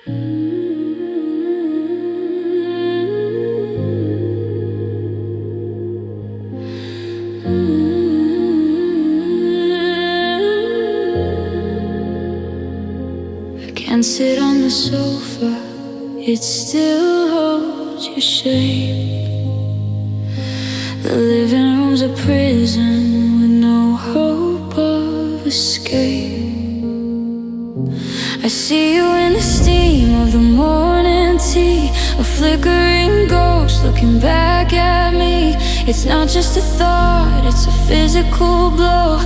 I can't sit on the sofa, it still holds your shape. The living room's a prison with no hope of escape. I see you in the steam of the morning tea, a flickering ghost looking back at me. It's not just a thought, it's a physical blow.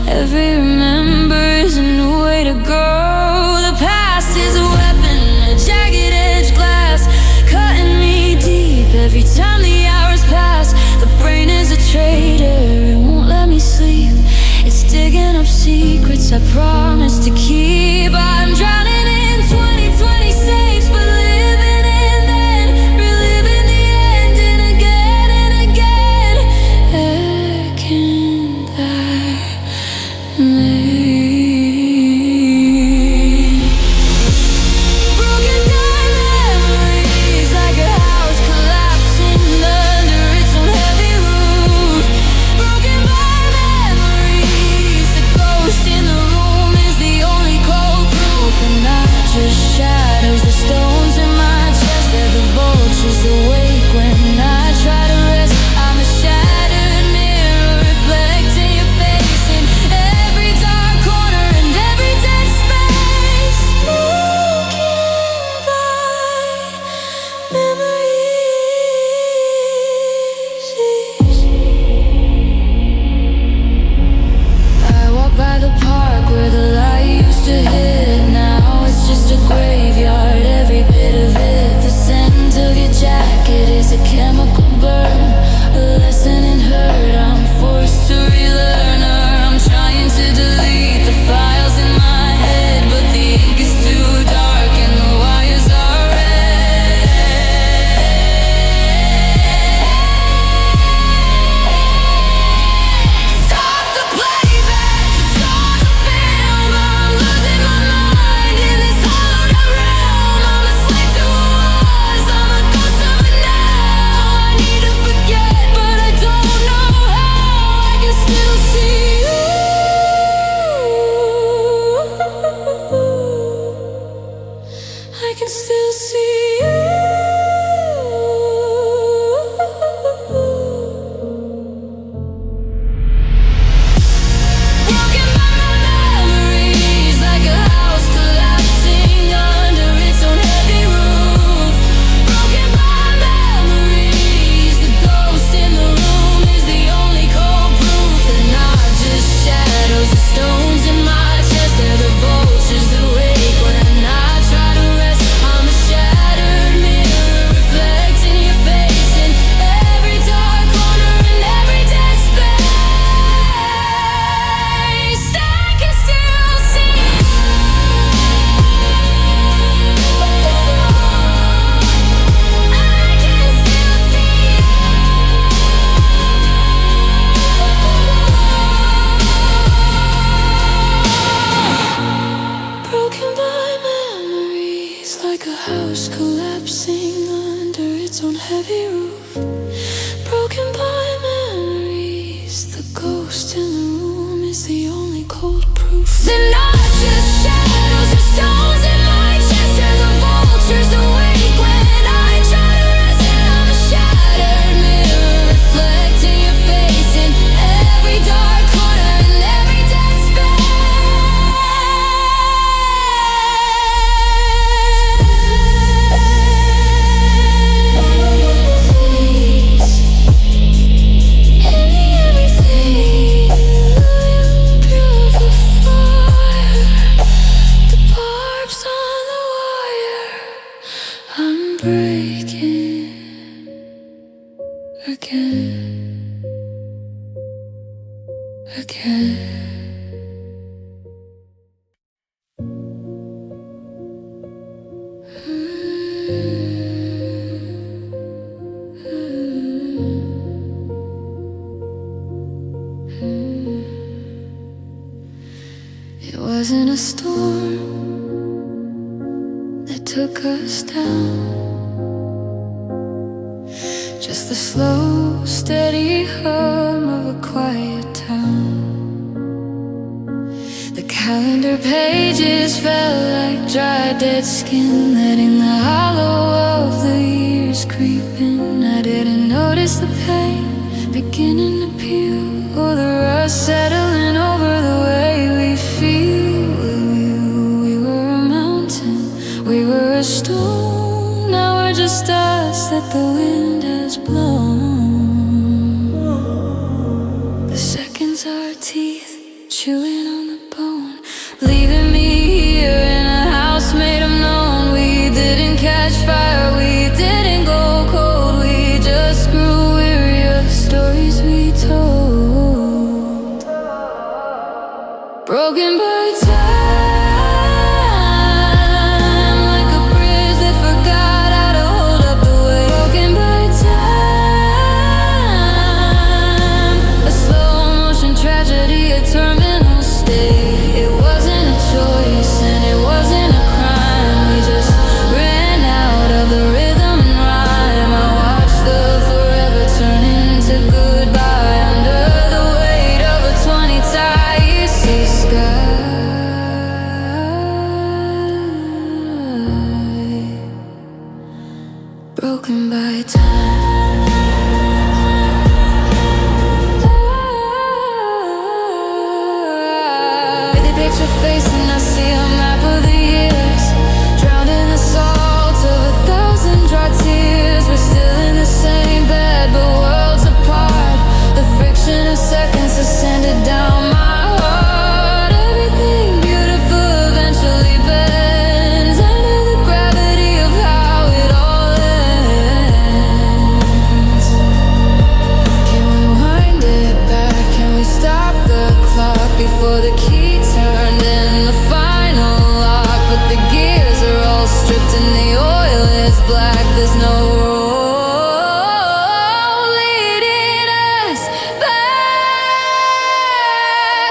Every remember is a new way to go. The past is a weapon, a jagged edge glass, cutting me deep every time the hours pass. The brain is a traitor, it won't let me sleep. It's digging up secrets I promised to keep. I'm drowning in 2020 saves, but living in then, reliving the end and again and again. Can that mean? Broken down memories like a house collapsing under its own heavy roof. Broken by memories, the ghost in the room is the only cold proof. And not just shadows, the stones in my chest, they're the vultures awake when I try to rest. I'm a shattered mirror reflecting your face in every dark corner and every dead space. Broken by memories. I walk by the park where the light used to hit. Now it's just a graveyard, every bit of it. The scent of your jacket is a chemical burn, a lesson in hurt I'm forced to relearn her. I'm trying to delete the files in my head, but the ink is too dark and the wires are red. Stop the playback, stop the film. I'm losing my mind in this hollowed out realm. I'm a slave to who was, I'm a ghost of it now. I need to forget, but I don't know how. I can still see you. I can still see you. Broken by my memories like a house collapsing under its own heavy roof. Broken by memories, the ghost in the room is the only cold proof. They're not just shadows, the stones in my chest, they're the vultures awake when I try to rest. I'm a shattered mirror reflecting your face in every dark corner and every dead space. I can still see you. I can still see you. Broken by memories like a house collapsing under its own heavy roof. Broken by memories, the ghost in the room is the only cold proof. They're not just shadows or stones in my chest, they're the vultures awake when I try to rest. And I'm a shattered mirror reflecting your face in every dark corner and every dead space. In the everything, the fire, the barbs on the wire. I'm breaking again, again. It wasn't a storm that took us down. Just the slow, steady hum of a quiet town. The calendar pages felt like dry, dead skin, letting the hollow of the years creep in. I didn't notice the pain beginning to peel, or the rust settling over the way we feel. We were a mountain, we were a stone. Now we're just dust that the wind has blown. The seconds are teeth chewing on the bone, leaving me here in a house made of known. We didn't catch fire, we didn't go cold. We just grew weary of the stories we told. Broken by time, like a bridge that forgot how to hold up the weight. Broken by time, a slow motion tragedy, a terminal state. It wasn't a choice and it wasn't a crime. We just ran out of the rhythm and rhyme. I watched the forever turn into goodbye under the weight of a 20-tie icy sky. Broken by time. With a picture face and I see a map of the years, drowned in the salt of 1,000 dry tears. We're still in the same bed but worlds apart. The friction of seconds has sanded down my heart. Everything beautiful eventually bends under the gravity of how it all ends. Can we wind it back? Can we stop the clock before the key turned in the final lock? But the gears are all stripped and the oil is black. There's no road leading us back.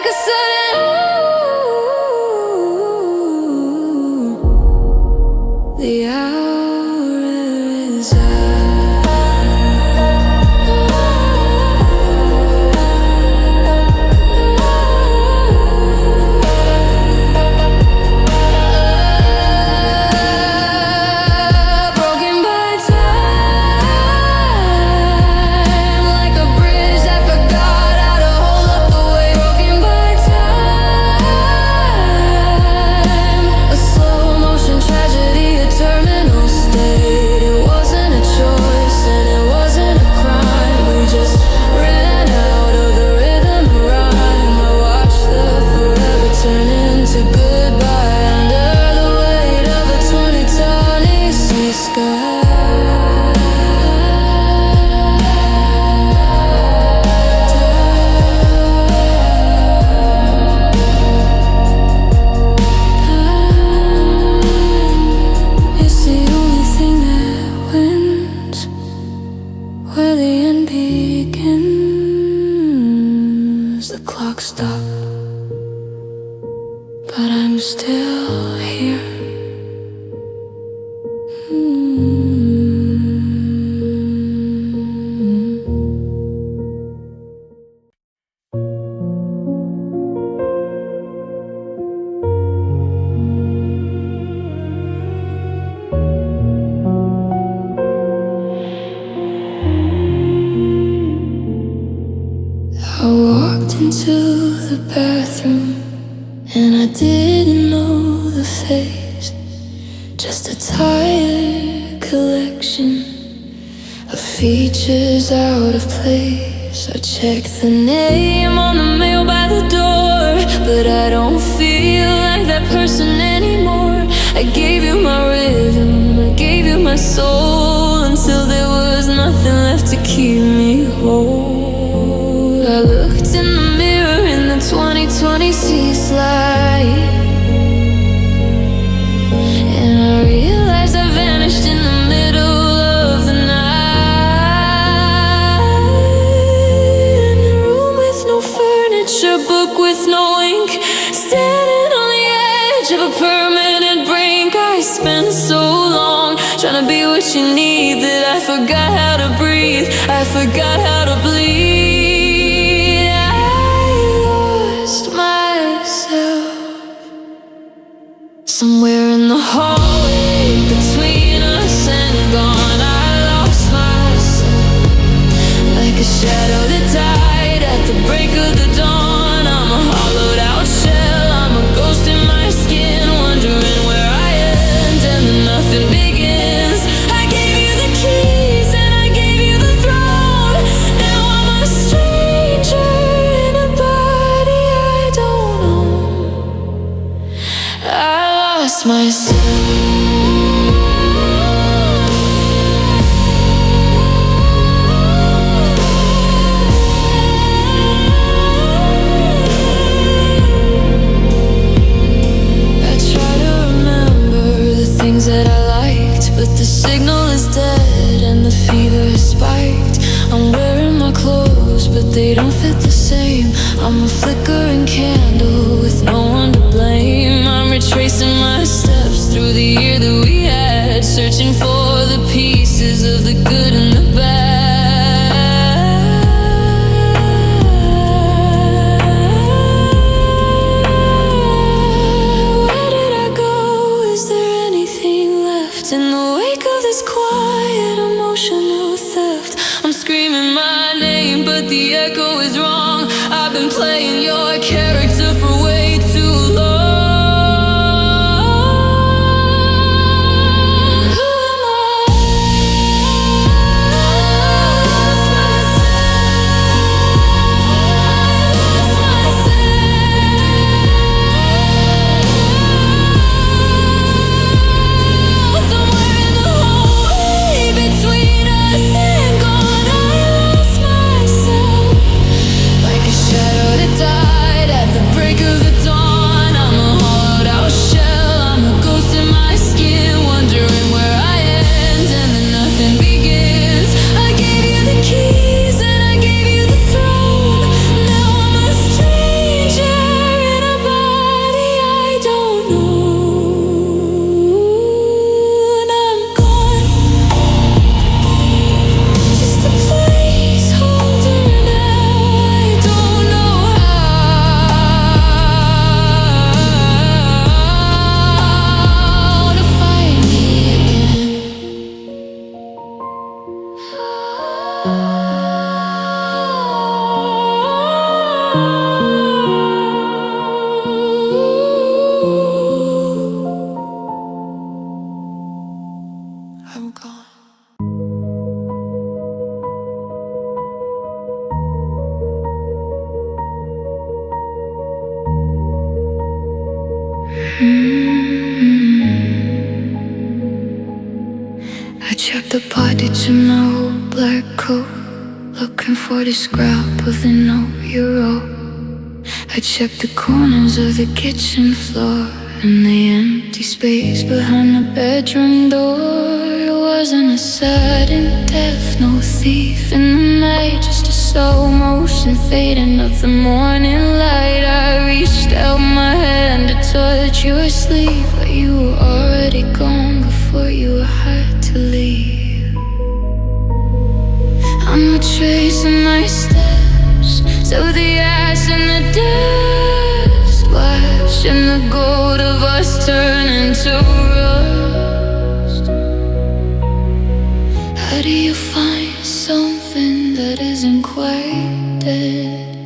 A sudden the hour is up. Broken by time, like a bridge that forgot how to hold up the weight. Broken by time, a slow motion tragedy, a terminal state. It wasn't a choice and it wasn't a crime. We just ran out of the rhythm and rhyme. I watched the forever turn into goodbye under the weight of a 20-ton icy sky. It's the only thing that wins, where the end begins. The clock stopped, but I'm still here. I walked into the bathroom and I didn't know the face. Just a tired collection of features out of place. I checked the name on the mail by the door, but I don't feel like that person anymore. I gave you my rhythm, I gave you my soul, until there was nothing left to keep me whole. I looked in the mirror in the 2020 cease light, and I realized I vanished in the middle of the night. In a room with no furniture, book with no ink, standing on the edge of a permanent brink. I spent so trying to be what you need. That I forgot how to breathe, I forgot how to bleed. I lost myself somewhere in the hallway between us and gone. I lost myself like a shadow that died at the break of the dawn. I'm a hollowed out shell, I'm a ghost in my skin, wondering where I end and then nothing begins. I gave you the keys and I gave you the throne. Now I'm a stranger in a body I don't know. I lost myself. That I liked, but the signal is dead and the fever has spiked. I'm wearing my clothes, but they don't fit the same. I'm a flickering candle with no one to blame. I'm retracing my steps through the year that we had, searching for the pieces of the good and the bad. In the wake of this quiet emotional theft, I'm screaming my name, but the echo is wrong. I've been playing your character for way too long. Who am I? I'm gone. I checked the pockets in my old black coat, looking for the scrap of the note you wrote. I checked the corners of the kitchen floor and the empty space behind the bedroom door. It wasn't a sudden death, no thief in the night, just a slow motion fading of the morning light. I reached out my hand to touch your sleeve, but you were already gone before you had to leave. I'm retracing my steps, so the ash and the dust wash, and the gold of us turn into rust. How do you find something that isn't quite dead,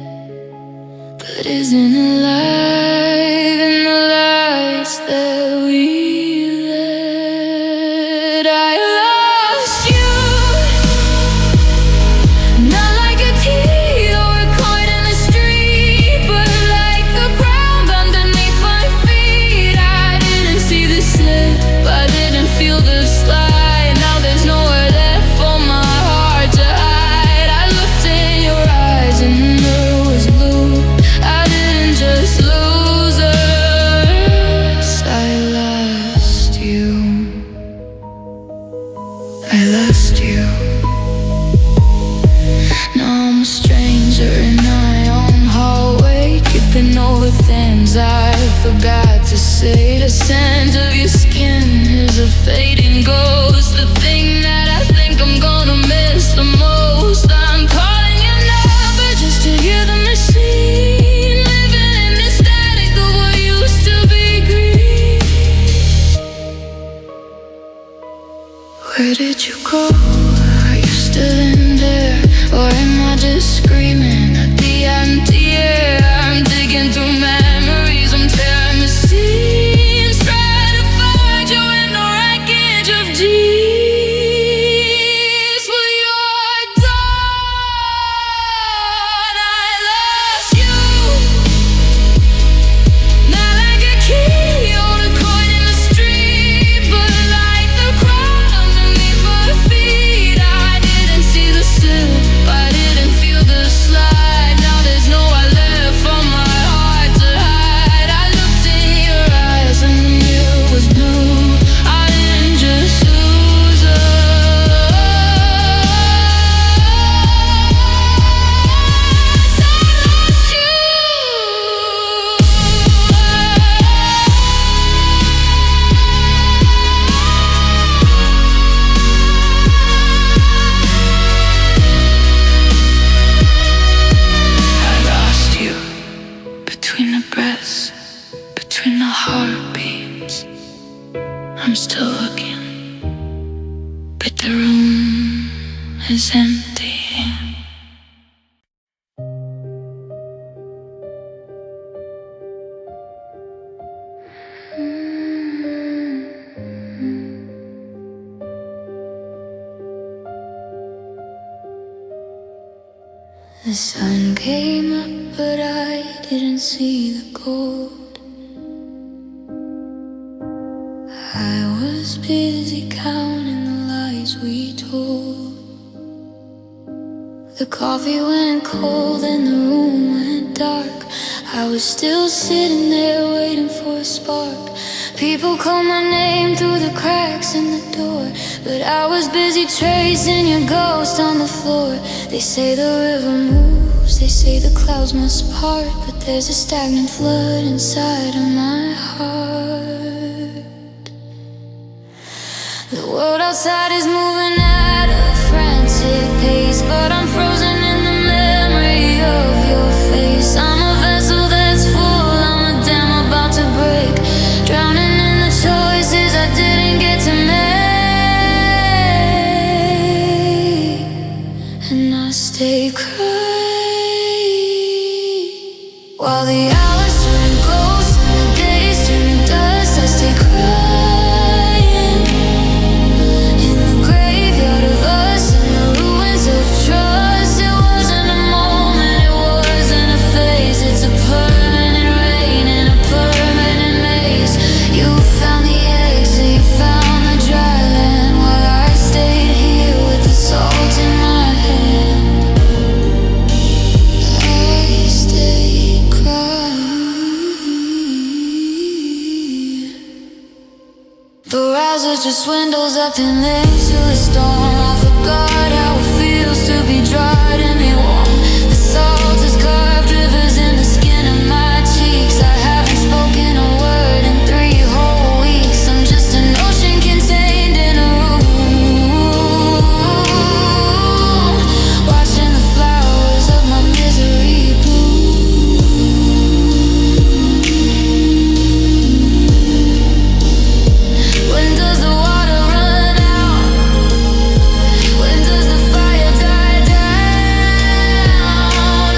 but isn't alive in the lights that we led? I lost you, not like a key or a coin in the street, but Where did you go? Are you still in there? Or am I just screaming at the empty air? I'm digging through memories, I'm tearing the seams, trying to find you in the wreckage of dreams. Well, you're gone, I lost you. Not like a key or a coin in the street, but like the crumbs beneath my feet. I didn't see the slip, I didn't feel the slide. Now there's nowhere left for my heart to hide. I looked in your eyes and the mirror was blue. I didn't just lose us, I lost you. I lost you between the breaths, between the heartbeats. I'm still looking, but the room is empty. The sun came up, but I didn't see the gold. I was busy counting the lies we told. The coffee went cold and the room went dark. I was still sitting there waiting for a spark. People call my name through the cracks in the door, but I was busy tracing your ghost on the floor. They say the river moves, they say the clouds must part, but there's a stagnant flood inside of my heart. The world outside is moving at a frantic pace, but I'm frozen in the memory of your face. I'm a vessel that's full, I'm a dam about to break, drowning in the choices I didn't get to make. And I stay crying while the hours turn to ghosts and the days turn to dust. I stay crying in the graveyard of us, in the ruins of trust. It wasn't a moment, it wasn't a phase. It's a permanent rain and a permanent maze. You found the exit, you found the dry land, while I stayed here with the salt in my hand. I stayed crying. The rise was just windows up and legs to a storm. I forgot how it feels to be dried and be warm. The salt has carved rivers in the skin of my cheeks. I haven't spoken a word in 3 whole weeks. I'm just an ocean contained in a room, watching the flowers of my misery bloom. When does the water run out? When does the fire die down?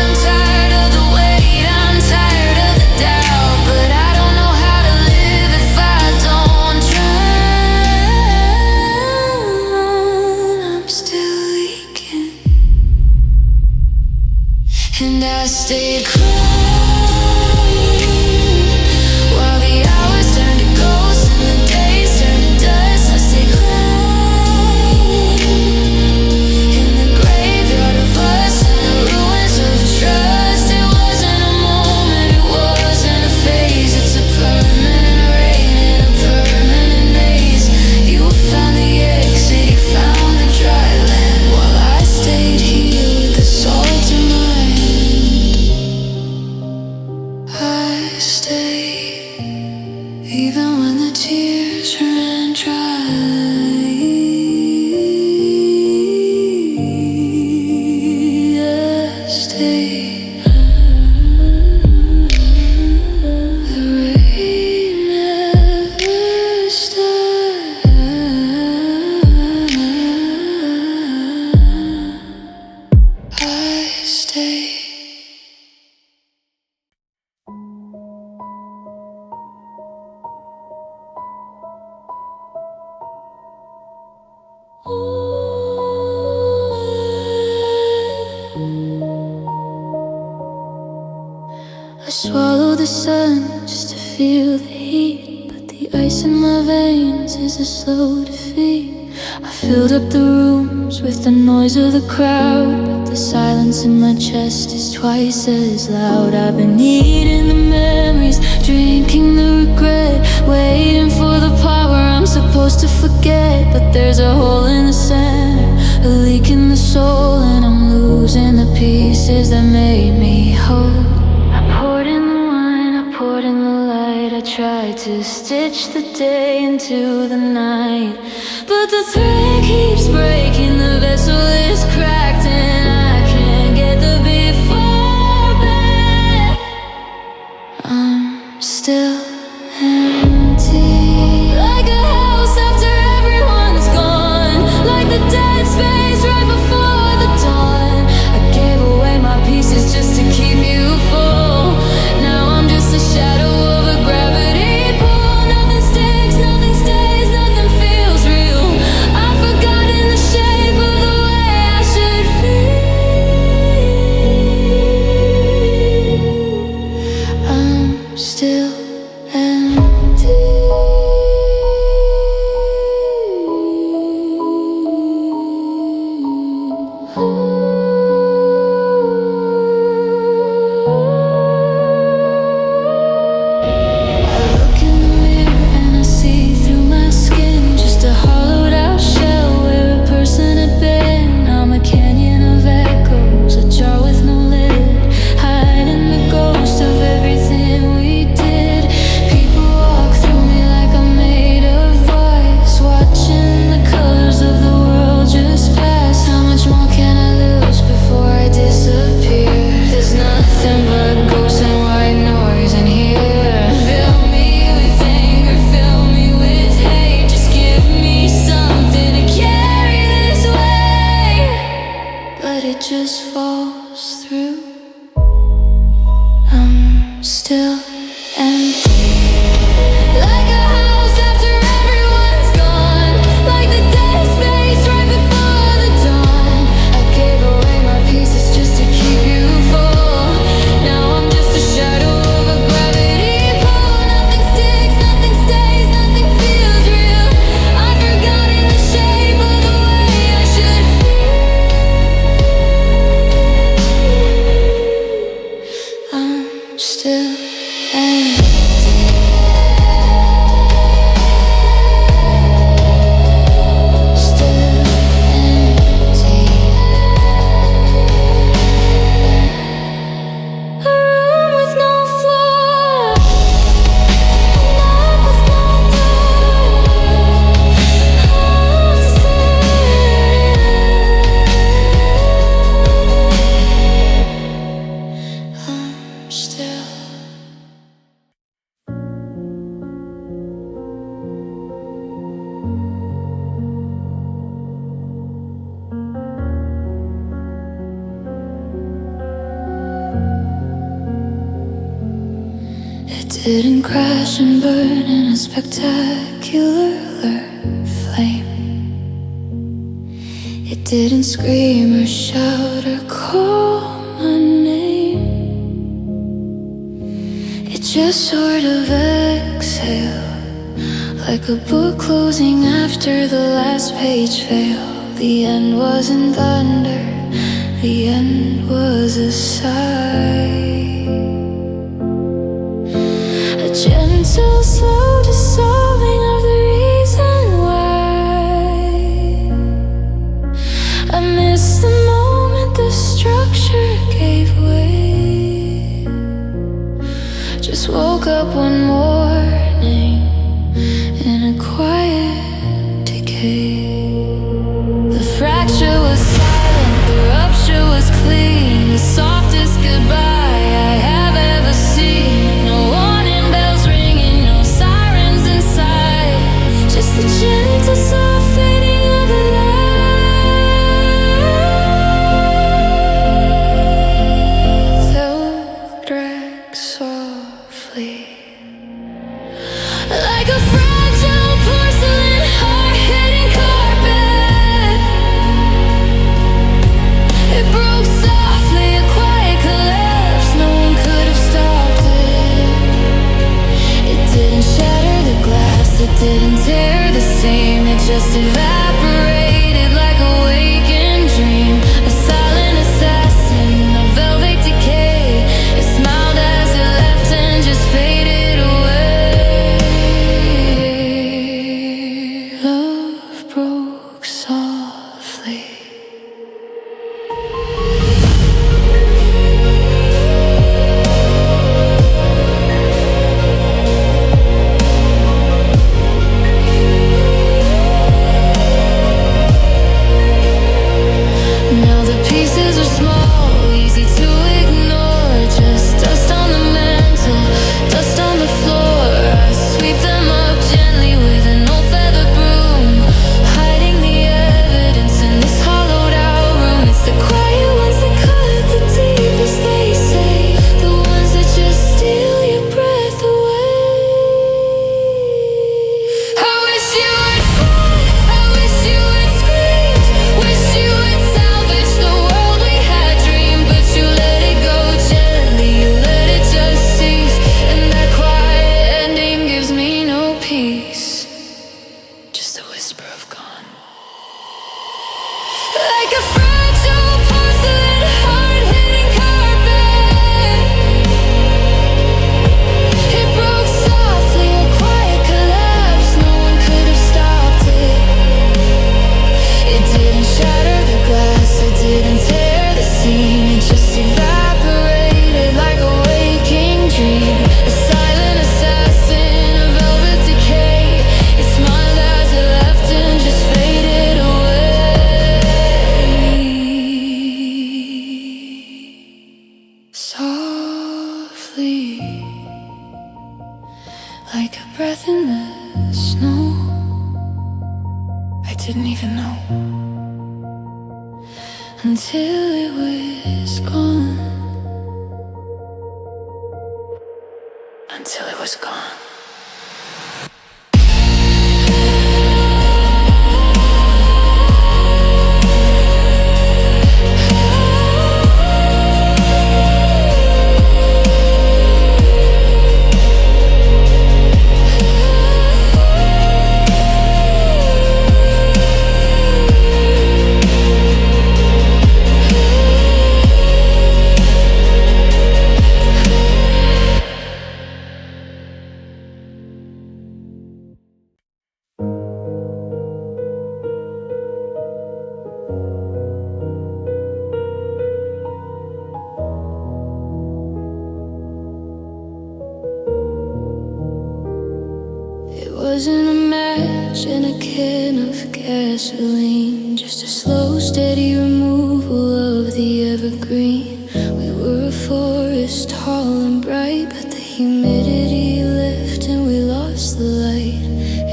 I'm tired of the wait, I'm tired of the doubt, but I don't know how to live if I don't drown. I'm still leaking, and I stayed crying while the hours turn to ghosts and the days turn to dust. I stay crying in the graveyard of us, in the ruins of trust. It wasn't a moment, it wasn't a phase. It's a permanent rain and a permanent maze. You found the exit, you found the dry land, while I stayed here with the salt in my hand. I swallow the sun just to feel the heat, but the ice in my veins is a slow defeat. I filled up the rooms with the noise of the crowd, but the silence in my chest is twice as loud. I've been eating the memories, drinking the regret, waiting for the part where I'm supposed to forget. But there's a hole in the center, a leak in the soul, and I'm losing the pieces that made me whole. I poured in the wine, I poured in the light, I tried to stitch the day into the night, but the thread keeps breaking, the vessel is cracked, and I can't get the before back. I'm still empty, like a house after everyone's gone, like the dead space right before the dawn. I gave away my pieces just to keep you full. Now I'm just a shadow of a gravity pull. Nothing sticks, nothing stays, nothing feels real. I've forgotten the shape of the way I should feel. I'm still just falls through. I'm still empty, like a house after everyone's gone, like the dead space right before the dawn. I gave away my pieces just to keep you full. Now I'm just a shadow of a gravity pull. Nothing sticks, nothing stays, nothing feels real. I've forgotten the shape of the way I should feel. I'm still empty. Didn't crash and burn in a spectacular flame. It didn't scream or shout or call my name. It just sort of exhaled, like a book closing after the last page failed. The end wasn't thunder, the end was a sigh. Gentle, slow dissolving of the reason why. I missed the moment the structure gave way. Just woke up one morning in a quiet decay. The fracture was silent, the rupture was clean, the softest goodbye I have ever seen. No warning bells ringing, no sirens inside, just the gentle soft fading of the light. They'll drag softly, like a fragile porcelain heart hitting carpet. the same. It just evaporated like a waking dream. A silent assassin, a velvet decay. It smiled as it left and just faded away. Love broke softly. Now the pieces are small, easy to ignore. Just dust on the mantle, dust on the floor. I sweep them up gently with an old feather broom, hiding the evidence in this hollowed out room. It's the quiet ones that cut the deepest, they say, the ones that just steal your breath away. I wish you would fly, I wish you would scream, wish you would salvage the world we had dreamed. But you let it go gently, you let it just cease. And that quiet ending gives me no peace, just a whisper of gone. Like a fragile porcelain heart hitting carpet, it broke softly, a quiet collapse. No one could have stopped it. It didn't shatter the glass, it didn't tear the seam. It just evaporated like a waking dream. A silent assassin, a velvet decay. It smiled as it left and just faded away. Softly, like a breath in the snow. I didn't even know until it was gone. Until it was gone. It wasn't a match in a can of gasoline, just a slow, steady removal of the evergreen. We were a forest, tall and bright, but the humidity left and we lost the light.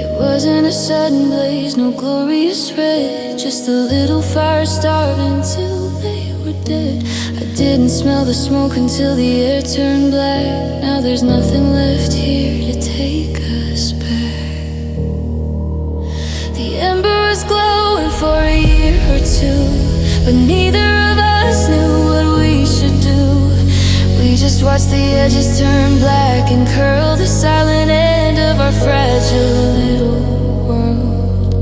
It wasn't a sudden blaze, no glorious red, just a little fire starving till they were dead. I didn't smell the smoke until the air turned black. Now there's nothing left here to take us back. The ember was glowing for a year or two, but neither of us knew what we should do. We just watched the edges turn black and curl the silent end of our fragile little world.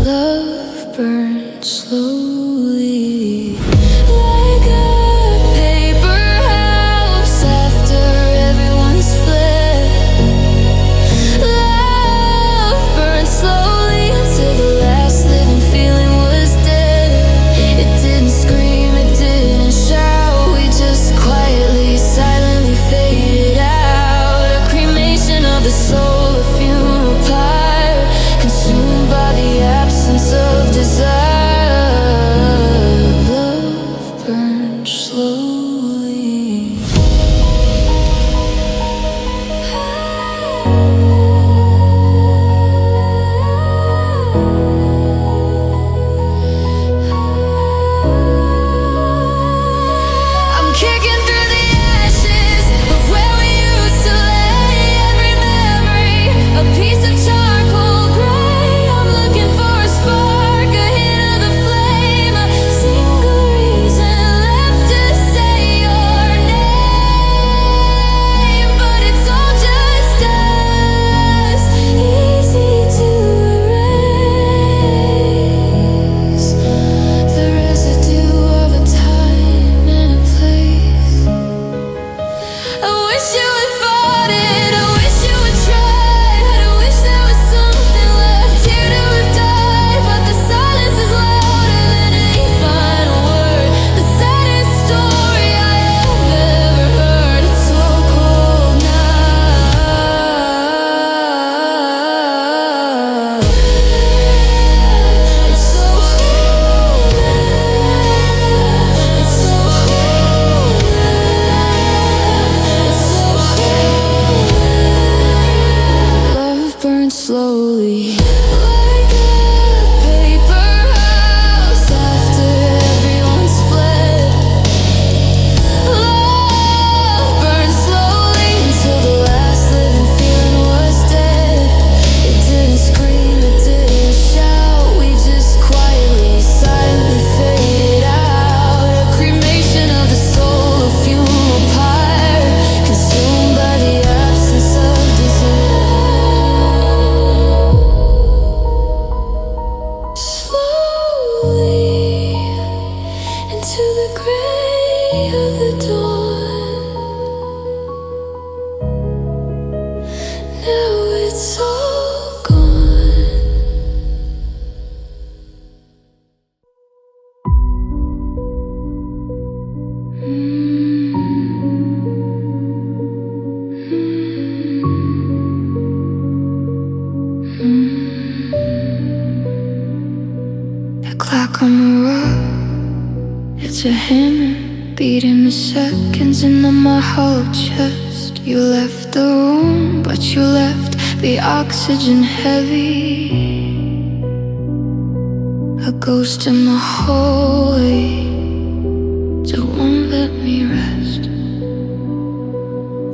Love burned slowly, like a paper house after everyone's fled. Love burned slowly until the last living feeling was dead. It didn't scream, it didn't shout, we just quietly, silently faded out. A cremation of the soul, a funeral slowly. Like a paper house after everyone's fled. Love burned slowly until the last living feeling was dead. It didn't scream, it didn't shout. We just quietly, silently faded out. A cremation of the soul, a funeral pyre, consumed by the absence of desire. Slowly into the gray of the dawn. Now it's all gone. The clock on the rock, it's a hammer beating the seconds into my whole chest. You left the room, but you left the oxygen heavy. A ghost in the hallway that won't let me rest.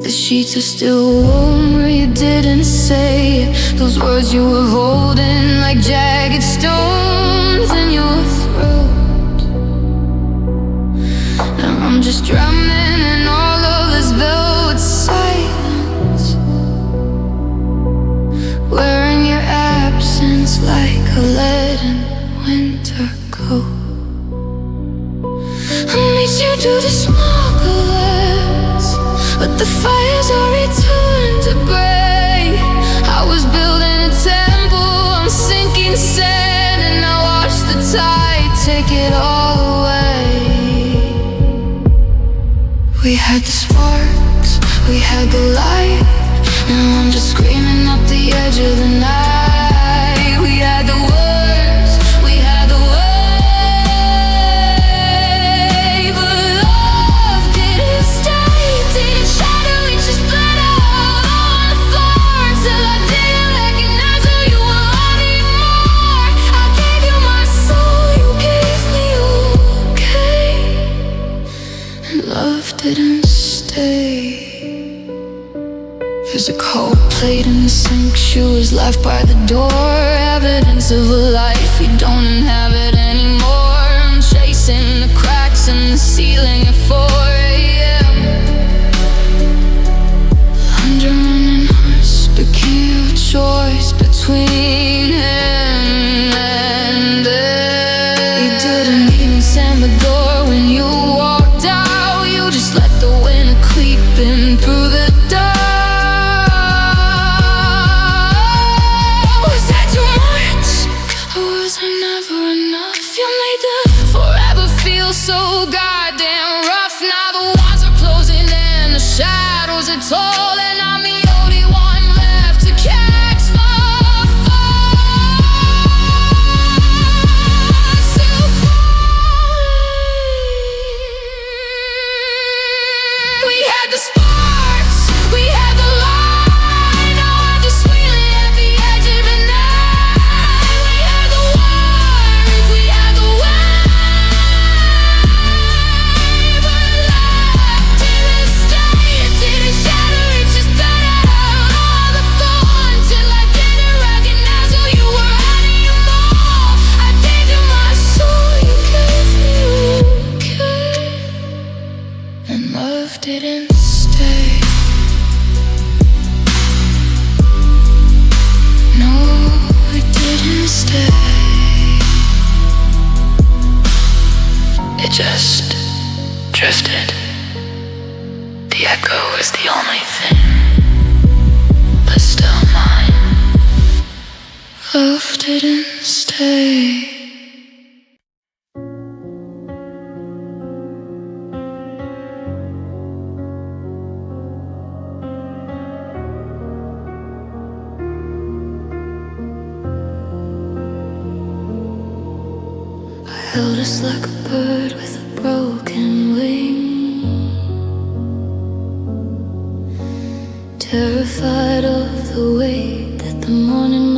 The sheets are still warm where you didn't say it. Those words you were holding like jagged stones in your throat. And I'm just drowning in all of this velvet silence, wearing your absence like a leaden winter coat. I meet you to the small glass, but the fires already turned to gray. I was building a temple on sinking sand, and I watched the tide take it all away. We had the sparks, we had the light. Now I'm just screaming up the edge of the night. We had the words, we had the way, but love didn't stay, didn't shadow, it just bled out on the floor till I didn't recognize who you were anymore. I gave you my soul, you gave me okay, and love didn't stay. There's a cold plate in the sink, shoes left by the door, evidence of a life we don't inhabit anymore. I'm chasing the cracks in the ceiling at 4 a.m. Under running hearts, the key of choice between him and them. You didn't even slam the door when you walked out. You just let the wind creep in through the door. So goddamn rough. Now the walls are closing in, the shadows are tall, and I'm the only one left to catch the fire. So we had the sparks, we had the light. Now I'm just squealing at the edge of the night. We had the words, we had the way. Didn't stay. No, it didn't stay. It just drifted. The echo was the only thing, but still mine. Love didn't stay. Held us like a bird with a broken wing, terrified of the weight that the morning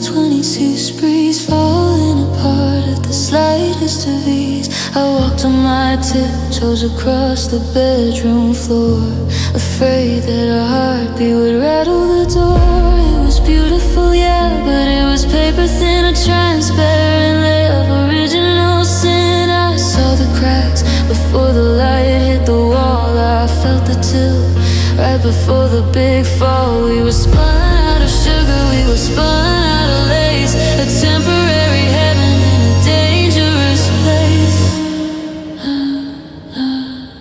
22 breeze, falling apart at the slightest of ease. I walked on my tiptoes across the bedroom floor, afraid that a heartbeat would rattle the door. It was beautiful, yeah, but it was paper thin, a transparent layer of original sin. I saw the cracks before the light hit the wall. I felt the tilt right before the big fall. We were spun out of sugar, we were spun out of lace, a temporary heaven in a dangerous place.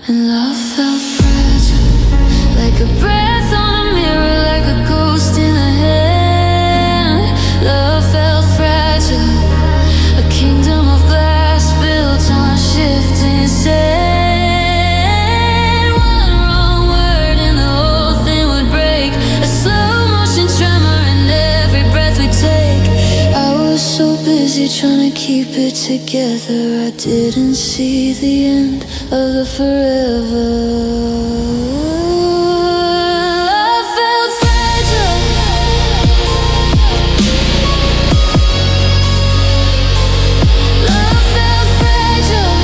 And love felt fragile, like a breath on a mirror, like a ghost in a hand. Love felt fragile, a kingdom of glass built on shifting sand. Trying to keep it together, I didn't see the end of the forever. Love felt fragile. Love felt fragile.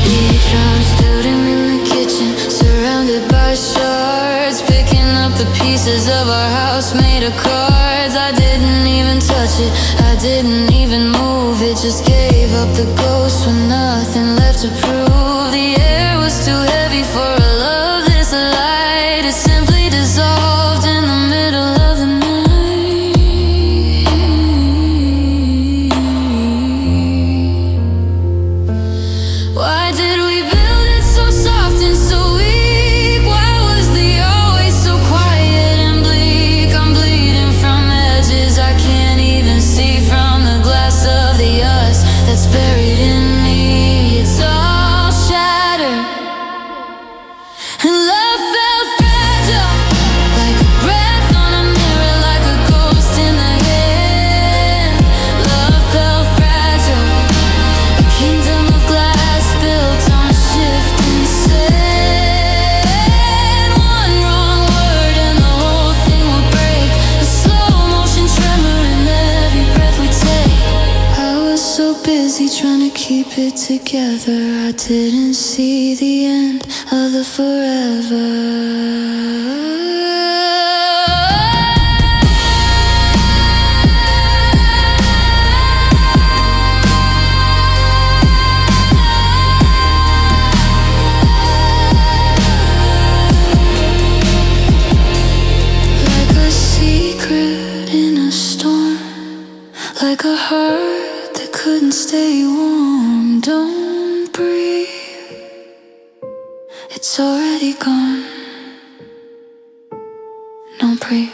Beat drums stood him in the kitchen, surrounded by shards, picking up the pieces of our house made of cards. I didn't even touch it, I didn't even move it, just gave up the ghost with nothing left to prove. The air was too heavy for a love this light. It simply dissolved in the middle of the night. Why did we build it so soft and so weak? Why was the always so quiet and bleak? I'm bleeding from edges I can't even see, from the glass of the us that's buried in me. It's all shattered, and love felt fragile, like a breath on a mirror, like a ghost in the hand. Love felt fragile, a kingdom of glass built on shifting sand. One wrong word and the whole thing will break, a slow motion tremor in every breath we take. I was so busy trying to keep it together, I didn't see the end of the forever. Like a secret in a storm, like a heart that couldn't stay warm. Don't breathe, it's already gone. Don't breathe.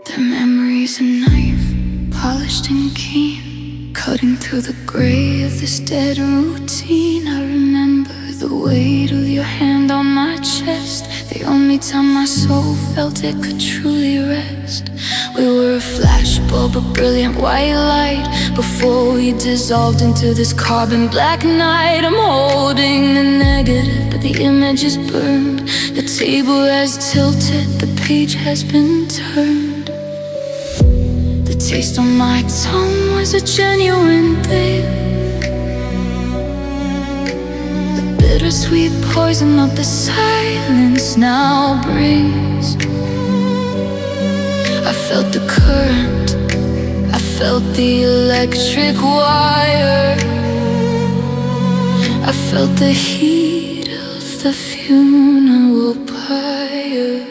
The memory's a knife, polished and keen, cutting through the gray of this dead routine. I remember the weight of your hand on my chest, the only time my soul felt it could truly rest. We were a flashbulb, a brilliant white light, before we dissolved into this carbon black night. I'm holding the negative, but the image is burned. The table has tilted, the page has been turned. The taste on my tongue was a genuine thing, the bittersweet poison of the silence now brings. I felt the current, I felt the electric wire, I felt the heat of the funeral pyre.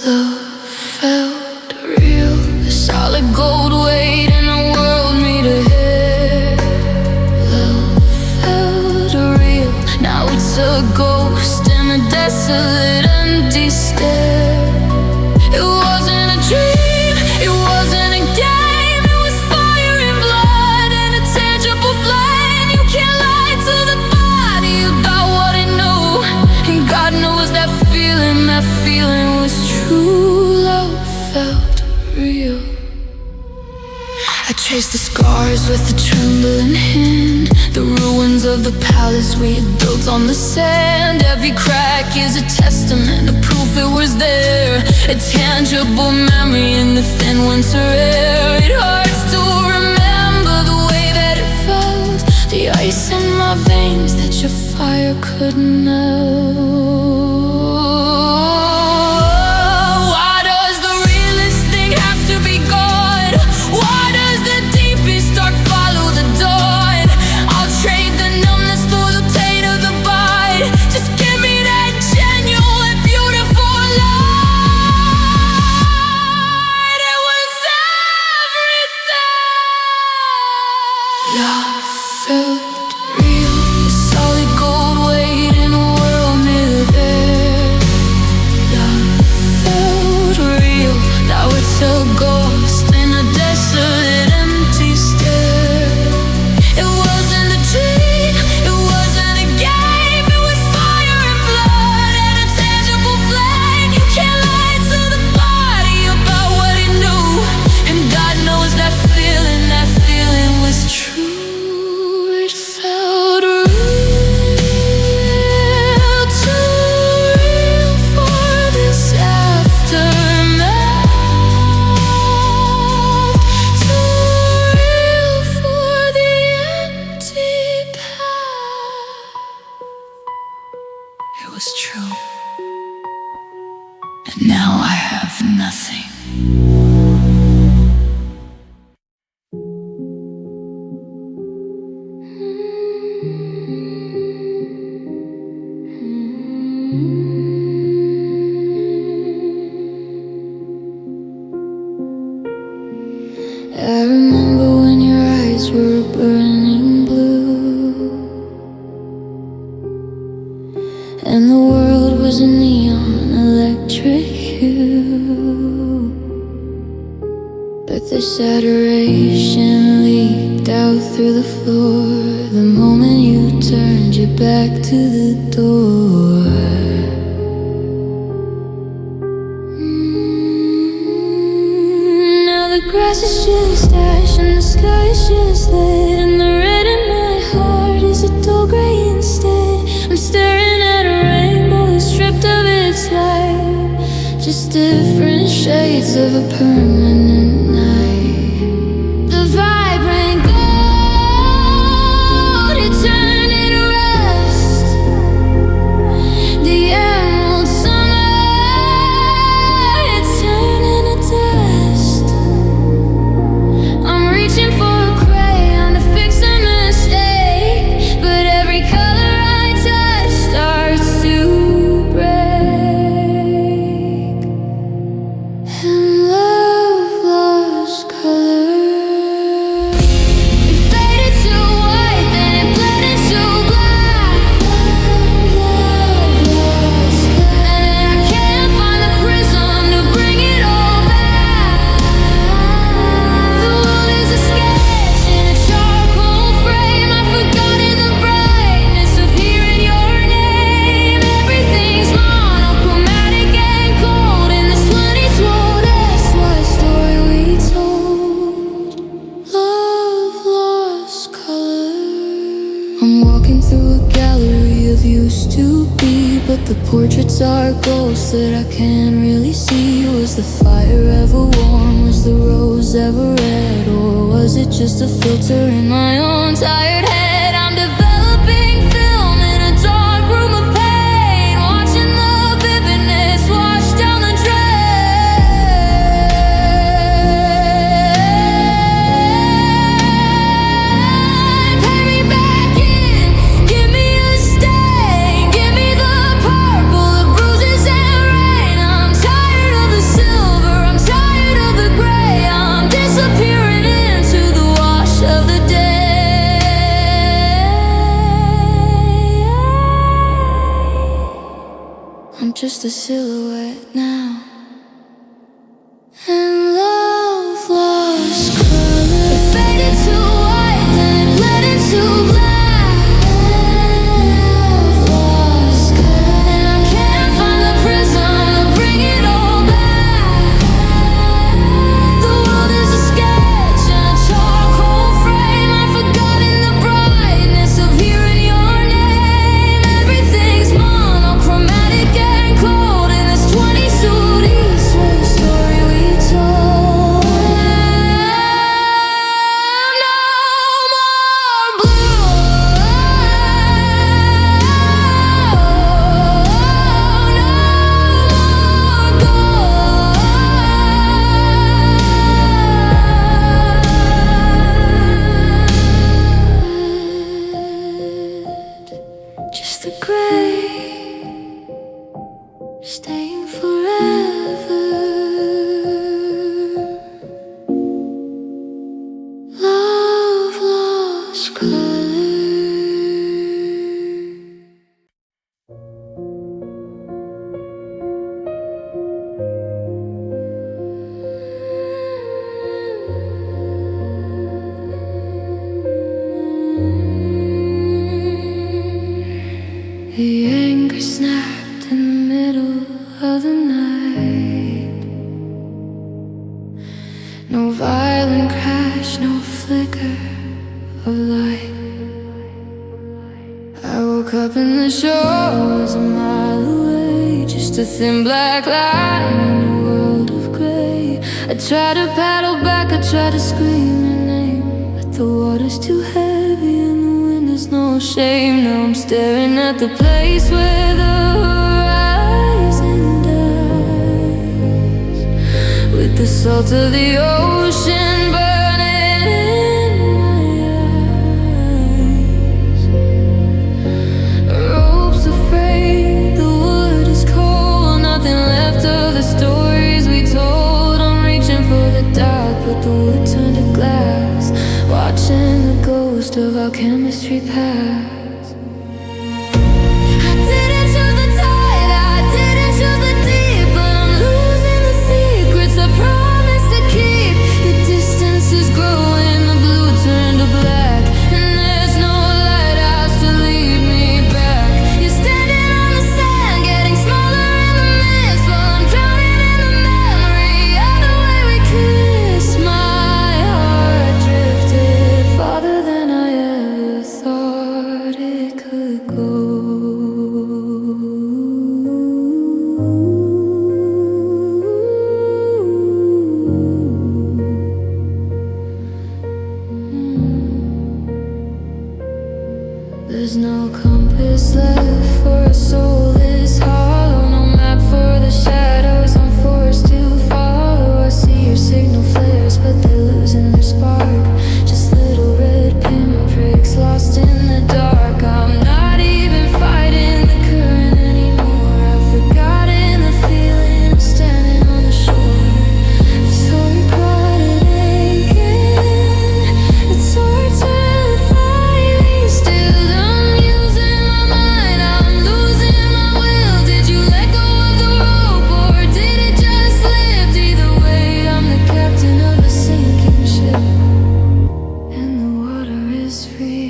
Love felt real, a solid gold weight in a world made of hair. Love felt real, now it's a ghost in the desert. desolate, empty stare. It wasn't a dream, it wasn't a game. It was fire and blood and a tangible flame. You can't lie to the body about what it knew. And God knows that feeling was true. Love felt real. I traced the scars with a trembling hand, the ruins of the palace we had built on the sand. Every crack is a testament, a proof it was there, a tangible memory in the thin winter air. It hurts to remember the way that it felt, the ice in my veins that your fire couldn't melt. Love felt real, a solid gold weight in a world made of air. Love felt real, now it's a ghost in a desolate, empty stare. It wasn't a dream, it wasn't a game. It was fire and blood and a tangible flame. You can't lie to the body about what it knew. And God knows that feeling was true. It was true, and now I have nothing. I remember when your eyes were burning blue, and the world was a neon electric hue. But this adoration leaked out through the floor the moment you turned your back to the door. Now the grass is just ash and the sky is just lead, and the red in my heart is a dull gray instead. I'm staring at a rainbow stripped of its light, just different shades of a permanent night. The vibrant gold, it turned into rust. The emerald summer, it turned into dust. I'm reaching for a crayon to fix a mistake, but every color I touch starts to break. And love lost color. It faded to white, then it bled into black. Love lost color. And I can't find the prism to bring it all back. The world is a sketch in a charcoal frame. I've forgotten the brightness of hearing your name. Everything's monochromatic and cold, and this one he told us what story we told. Love lost color. I'm walking through a gallery of used to be, but the portraits are ghosts that I can't really see. Was the fire ever warm? Was the rose ever red? Or was it just a filter in my own tired head? I'm developing film in a dark room of pain, watching the vividness wash down the drain. Pay me back in, give me a stain, give me the purple, the bruises and rain. I'm tired of the silver, I'm tired of the gray. I'm disappearing into the wash of the day. just a silhouette now. And love lost color. It faded to white, then it bled into black. Love lost color. And I can't find the prism to bring it all back. The world is a sketch and a charcoal frame. I've forgotten the brightness of hearing your name. Everything's monochromatic and cold in this 20-suit Eastwood story we told. No more blue, no more gold. Just the gray, staying forever. Love lost color. The anger snapped in the middle of the night. No violent crash, no flicker of light. I woke up and the shore was a mile away, just a thin black line in a world of gray. I tried to paddle back, I tried to scream your name, but the water's too heavy and the wind is no shame. Now I'm staring at the place where the horizon dies, with the salt of the ocean burning in my eyes. Ropes afraid, the wood is cold, nothing left of the stories we told. I'm reaching for the dark, but the wood turned to glass, watching the ghost of our chemistry pass. I didn't choose the tide, I didn't choose the deep, but I'm losing the secrets I promised to keep. The distance is growing, the blue turned to black, and there's no lighthouse to lead me back. You're standing on the sand, getting smaller in the mist, while I'm drowning in the memory of the way we kissed. My heart drifted farther than I ever thought it could go. There's no compass left for a soul this hollow, no map for the shadows I'm forced to follow. I see your signal flares, but they're losing their spark, just little red pinpricks lost in the dark. I'm not even fighting the current anymore. I've forgotten the feeling of standing on the shore. It's so caught and aching, it's hard to find me still. I'm using my mind, I'm losing my will. Did you let go of the rope, or did it just slip? Either way, I'm the captain of a sinking ship, and the water is freezing.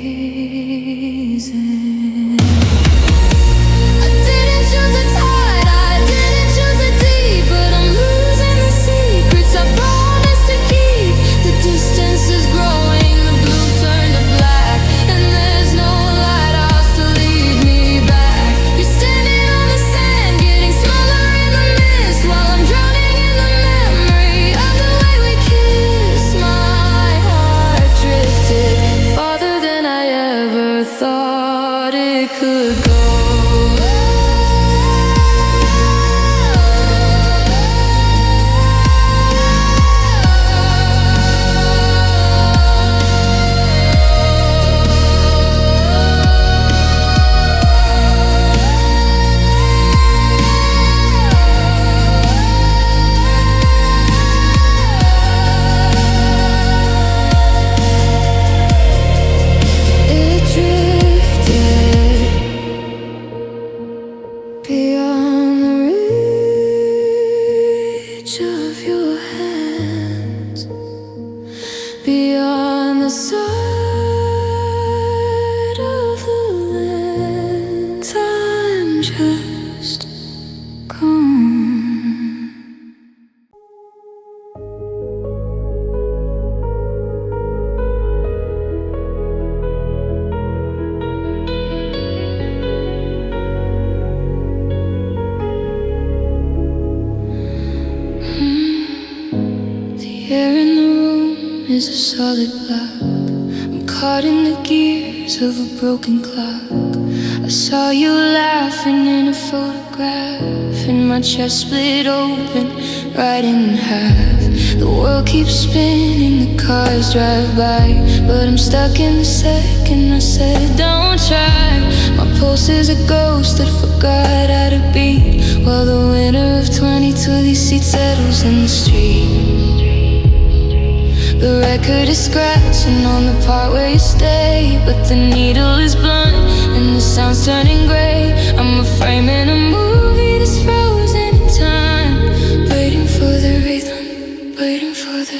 I didn't choose the tide, I didn't choose the deep, but I'm losing the secrets I promised to keep. The distance is growing, the blue turned to black, and there's no lighthouse to lead me back. You're standing on the sand, getting smaller in the mist, while I'm drowning in the memory of the way we kissed. My heart drifted farther than I ever thought it could go. It drifted is a solid block. I'm caught in the gears of a broken clock. I saw you laughing in a photograph, and my chest split open right in half. The world keeps spinning, the cars drive by, but I'm stuck in the second I said don't try. My pulse is a ghost that forgot how to beat, while the winter of 22 these seats settles in the street. The record is scratching on the part where you stay, but the needle is blunt and the sound's turning gray. I'm a frame in a movie that's frozen in time, waiting for the rhythm, waiting for the...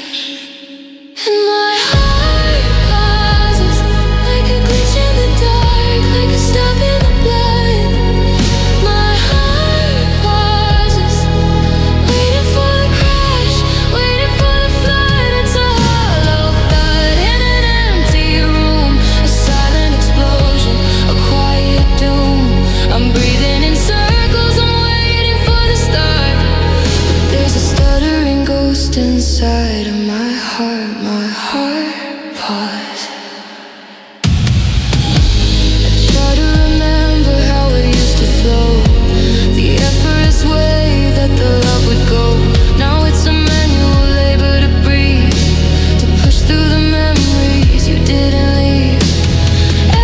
And my heart pauses, like a glitch in the dark, like a stop in the blood. My heart pauses, waiting for the crash, waiting for the flood. It's a hollow thought in an empty room, a silent explosion, a quiet doom. I'm breathing in circles, I'm waiting for the start, but there's a stuttering ghost inside of my heart. My heart paused. I try to remember how it used to flow, the effortless way that the love would go. Now it's a manual labor to breathe, to push through the memories you didn't leave.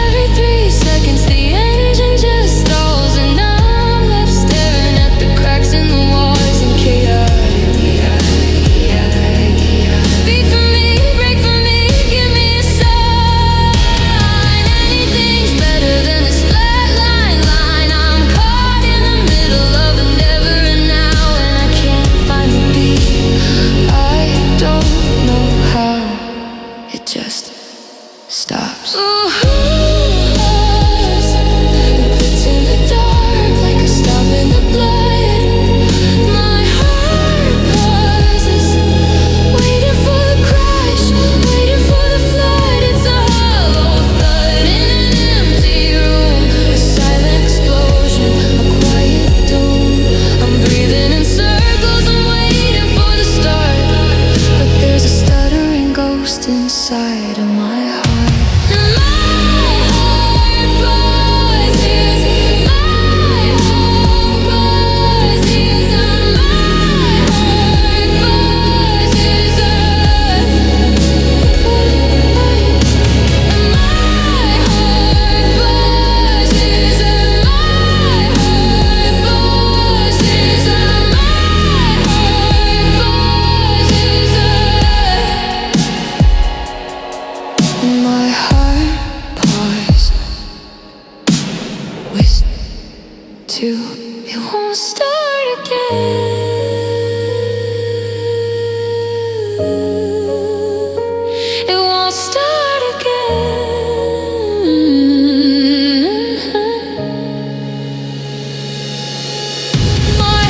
Every 3 seconds the engine just stalls, and now I'm left staring at the cracks in the walls and chaos. Beat for me, break for me, give me a sign. Anything's better than this flatline line. I'm caught in the middle of a never and now, and I can't find the beat. I don't know how, it just stops. It's in the dark, like a stop in the blood. My heart pauses, waiting for the crash, waiting for the flood. It's a hollow thud in an empty room, a silent explosion, a quiet doom. I'm breathing in circles, I'm waiting for the start, but there's a stuttering ghost inside of my heart. And my heart pauses, my heart pauses, and my heart pauses, and my heart pauses, and my heart pauses, and my heart pauses. And my heart paused with 2. It won't start again. It won't start again. My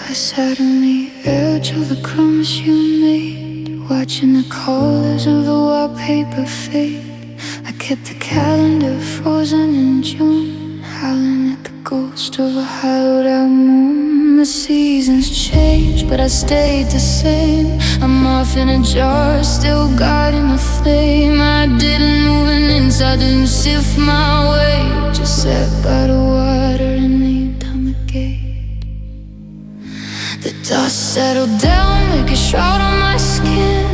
I sat on the edge of the crumbs you made, watching the colors of the wallpaper fade. I kept the calendar frozen in June, howling at the ghost of a hollowed out moon. The seasons changed, but I stayed the same. I'm off in a jar, still guarding the flame. I didn't move an inch, I didn't shift my weight, just sat by the water and leaned on the gate. The dust settled down like a shroud on my skin.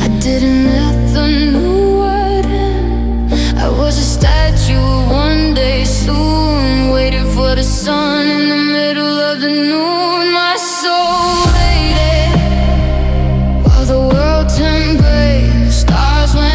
I didn't let the new word in. I was a statue one day soon, waiting for the sun in the middle of the noon. My soul waited while the world turned gray and the stars went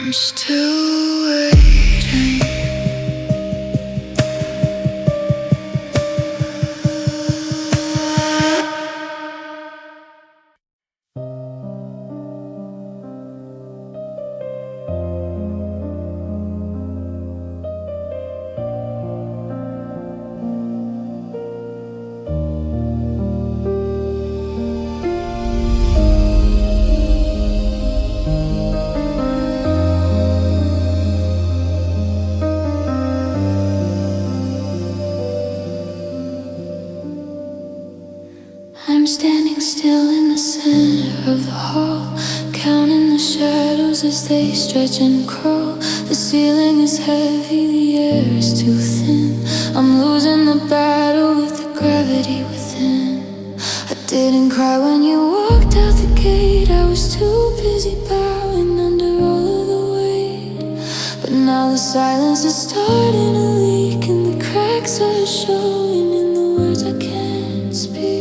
I'm still waiting. I'm standing still in the center of the hall, counting the shadows as they stretch and crawl. The ceiling is heavy, the air is too thin. I'm losing the battle with the gravity within. I didn't cry when you walked out the gate. I was too busy bowing under all of the weight. But now the silence is starting to leak, and the cracks are showing in the words I can't speak.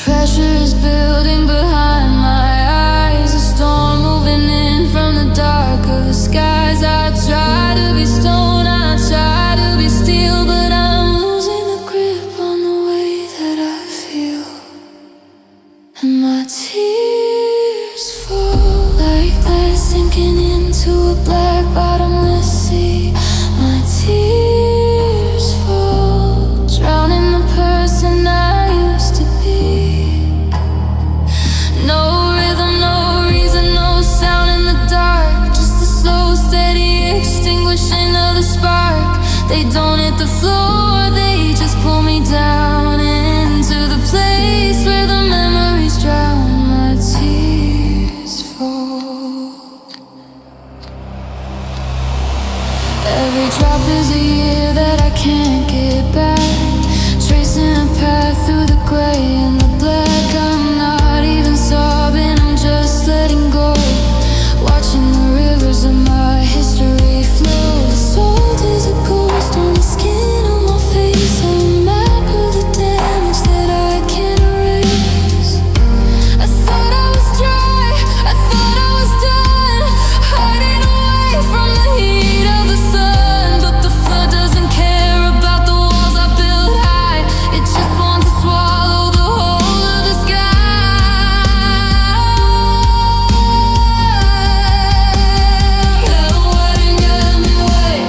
Pressure is building behind my eyes, a storm moving in from the dark of the skies. I try to be stone, I try to be steel, but I'm losing the grip on the way that I feel. And my tears fall like lead sinking into a black bottomless sea. My tears fall, drowning the person I used to be. No rhythm, no reason, no sound in the dark. Just a slow, steady extinguishing of the spark. They don't hit the floor, they just pull me down into the place where the memories drown. My tears fall. Every drop is a year that I can't get back, tracing a path through the gray and the black. I'm not even sobbing, I'm just letting go, watching the rivers of my history flow. The salt is a ghost on the skin on my face, a map of the damage that I can't erase. I thought I was dry, I thought I was done, hiding away from the heat of the sun. But the flood doesn't care about the walls I built high, it just wants to swallow the whole of the sky. Hell wouldn't get me wet,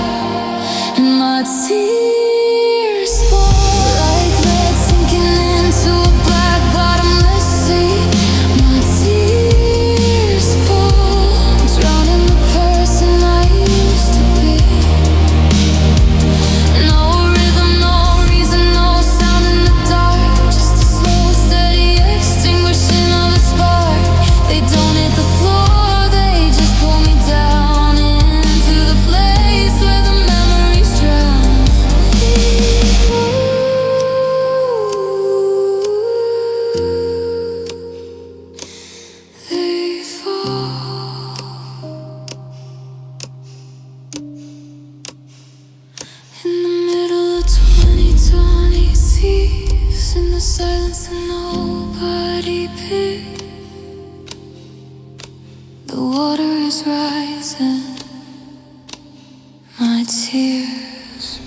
and my tears fall like lead sinking into a black bottomless sea. My tears fall, drowning the person I used to be. No rhythm, no reason, no sound in the dark. Just a slow, steady extinguishing of the spark. They don't hit the floor, they just pull me down into the place where the memories drown. They fall. In the middle of 2020, thieves in the silence that nobody picked. The water is rising, my tears.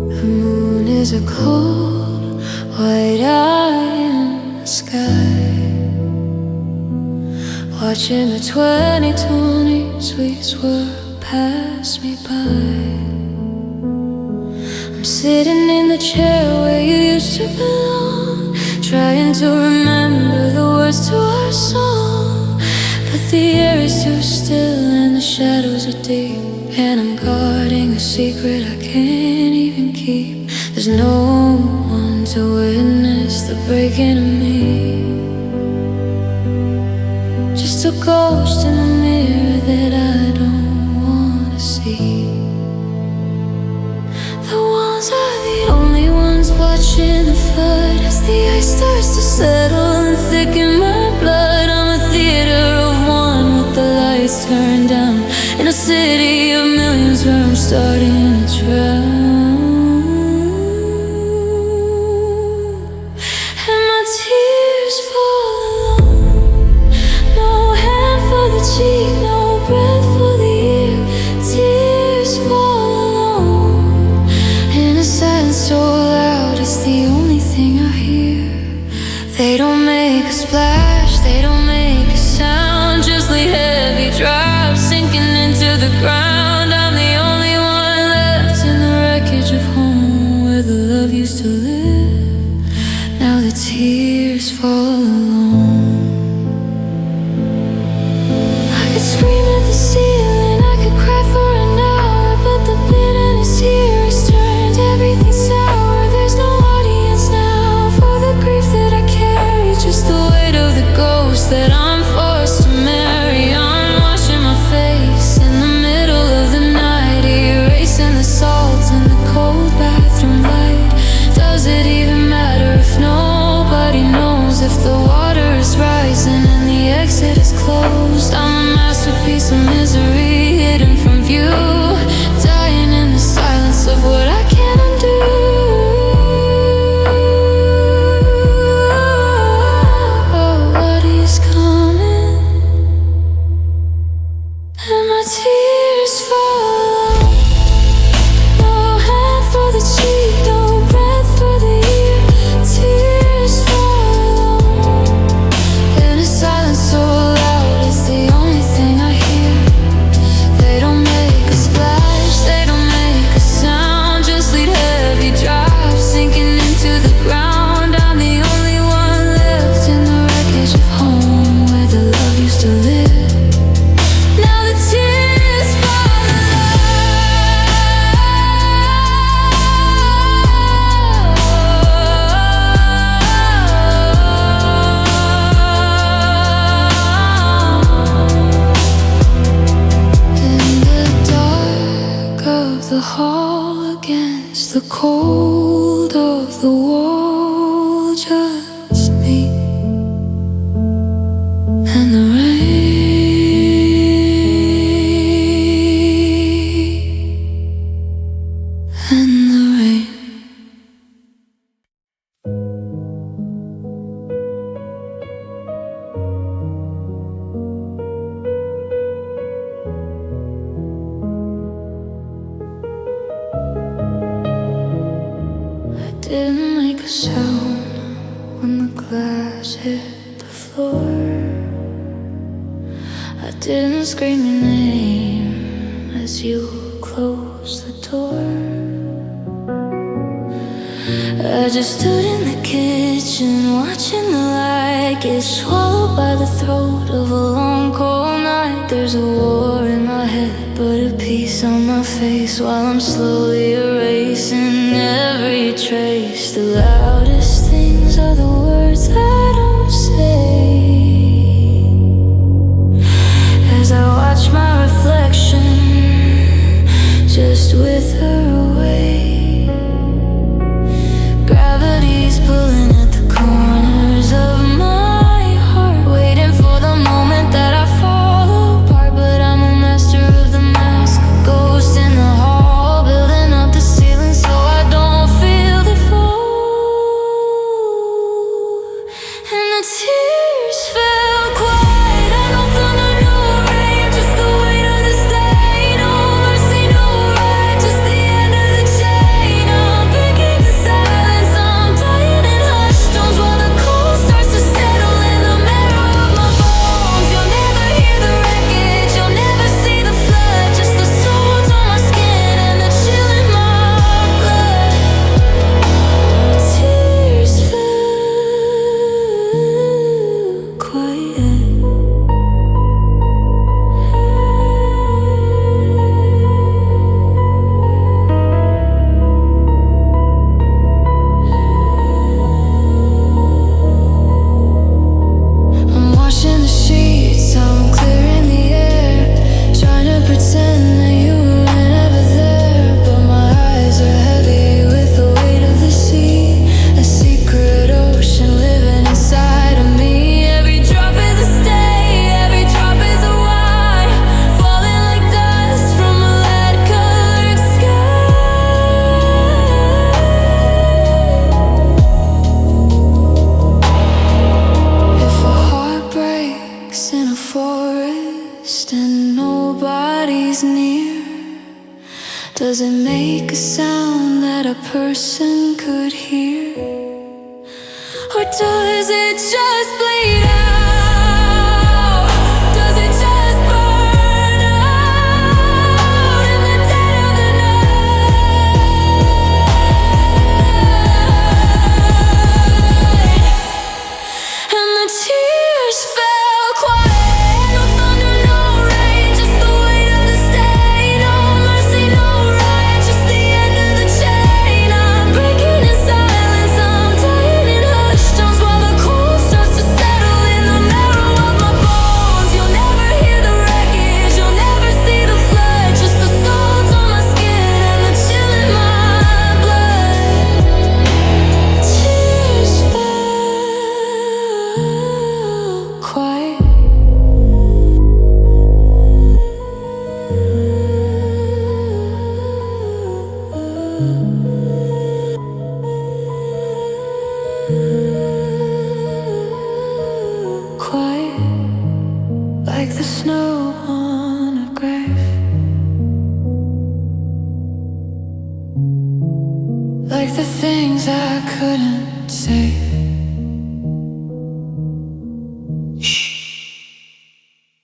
The moon is a cold white eye in the sky, watching the 2020s we swirl past me by. I'm sitting in the chair where you used to belong, trying to remember the words to our song, but the air is too still and the shadows are deep, and I'm guarding a secret I can't even keep. There's no one to witness the breaking of me, just a ghost in the mirror that I don't wanna see. The walls are the only ones watching the flood as the ice starts to settle and thicken my blood. I'm a theater of one with the lights turned down, in a city of millions where I'm starting to drown. And my tears fall alone, no hand for the cheek, no breath for the ear. Tears fall alone, in a silence so loud it's the only thing I hear. They don't make a splash, they don't make a sound, just like heavy drops sinking into the ground. I'm the only one left in the wreckage of home where the love used to live. Now the tears fall alone. I could scream at the ceiling, I could cry for an hour, but the bitterness here has turned everything sour. There's no audience now for the grief that I carry, just the weight of the ghost that I'm forced to marry. I'm washing my face in the middle of the night, erasing the salt in the cold bathroom light. Does it even matter if nobody knows, if the water is rising and the exit is closed? I'm a masterpiece of misery hidden from view, dying in the silence of what I can't undo. What is coming? And my tears fall, no hand for the cheek, no breath for the ear. Tears fall in a silence so loud it's the only thing I hear. They don't make a splash, they don't make a sound, just lead heavy drops sinking into the ground. I'm the only one left in the wreckage of home where the love used to live. Now the tears fall in the dark of the hall, against the cold of the wall, just me and the rain, and the rain. I didn't make a sound when the glass hit the floor. I didn't scream your name as you closed the door. I just stood in the kitchen watching the light get swallowed by the throat of a long cold night. There's a war in my head, but a peace on my face while I'm slowly erasing every trace. The loudest things are the words I don't say, as I watch my reflection just wither away. Gravity's pulling at the corners of my heart, waiting for the moment that I fall apart. But I'm a master of the mask, a ghost in the hall, building up the ceiling so I don't feel the fall. And the tears tracks in a forest and nobody's near? Does it make a sound that a person could hear? Or does it just bleed out? Does it just burn out in the dead of the night? And the tears fell quiet. No thunder, no rain, just the weight of the stain. No mercy, no right, just the end of the chain. I'm breaking in silence, I'm dying in hushed tones while the cold starts to settle in the marrow of my bones. You'll never hear the wreckage, you'll never see the flood, just the salt on my skin and the chill in my blood. Tears fell quiet. Quiet, like the snow on a grave, like the things I couldn't save.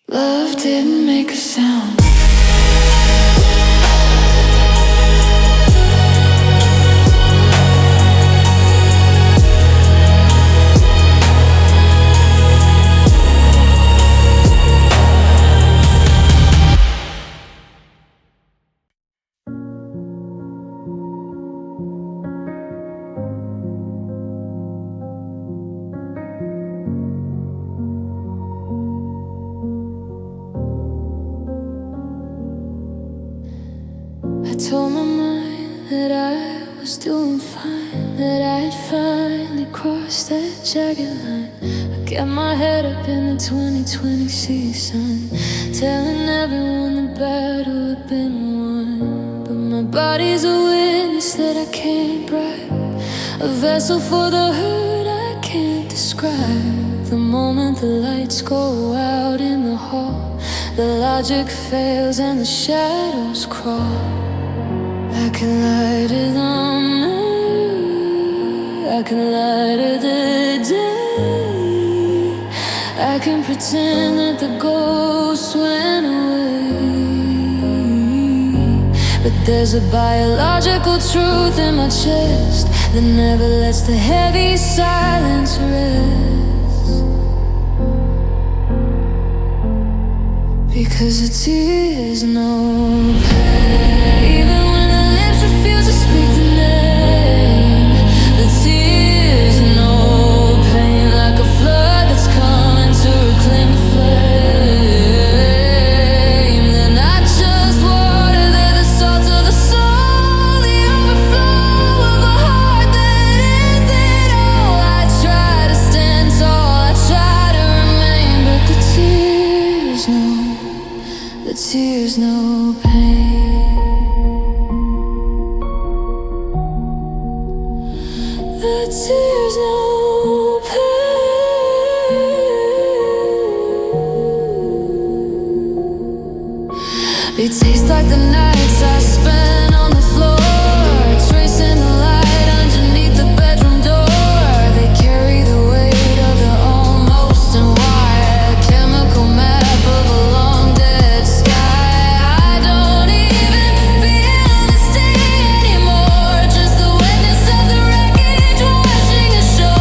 Love didn't make a sound. I told my mind that I was doing fine, that I had finally crossed that jagged line. I kept my head up in the 2020 sun, telling everyone the battle had been won. But my body's a witness that I can't bribe, a vessel for the hurt I can't describe. The moment the lights go out in the hall, the logic fails and the shadows crawl. I can lie to the night, I can lie to the day, I can pretend that the ghost went away. But there's a biological truth in my chest that never lets the heavy silence rest. Because the tears know pain. Even when the lips refuse to speak the name, the tears know pain. Like a flood that's coming to reclaim the flame. They're not just water, they're the salt of the soul, the overflow of a heart that isn't all. I try to stand tall, I try to remain, but the tears know, the tears know pain. The tears know pain. They taste like the nights I spent on the floor, tracing the light underneath the bedroom door. They carry the weight of their almost and why, a chemical map of a long dead sky. I don't even feel the sting anymore, just the wetness of the wreckage washing ashore.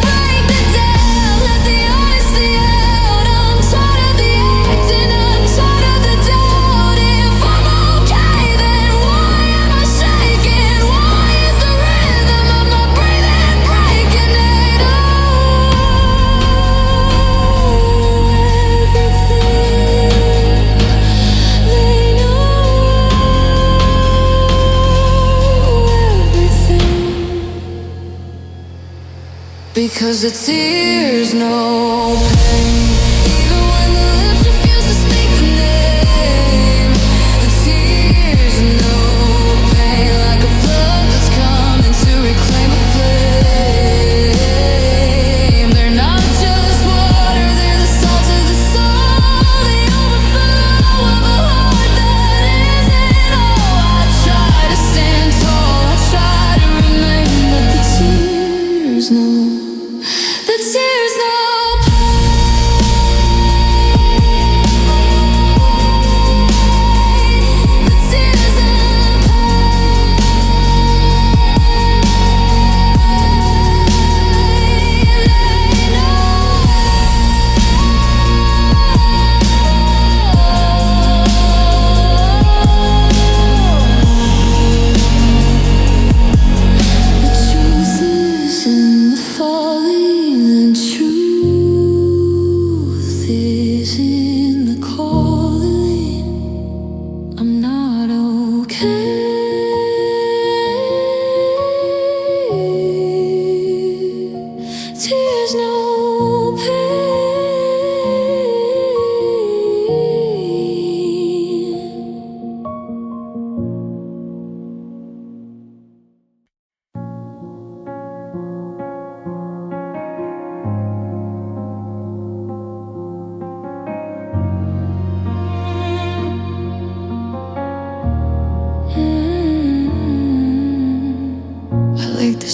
Break the dam, let the honesty out. I'm tired of the acting, I'm tired of the doubt. If I'm okay, then why am I shaking? Why is the rhythm of my breathing breaking? They know everything. They know everything. Because the tears know pain. Even when the lips refuse to speak the name, the tears know pain. Like a flood that's coming to reclaim a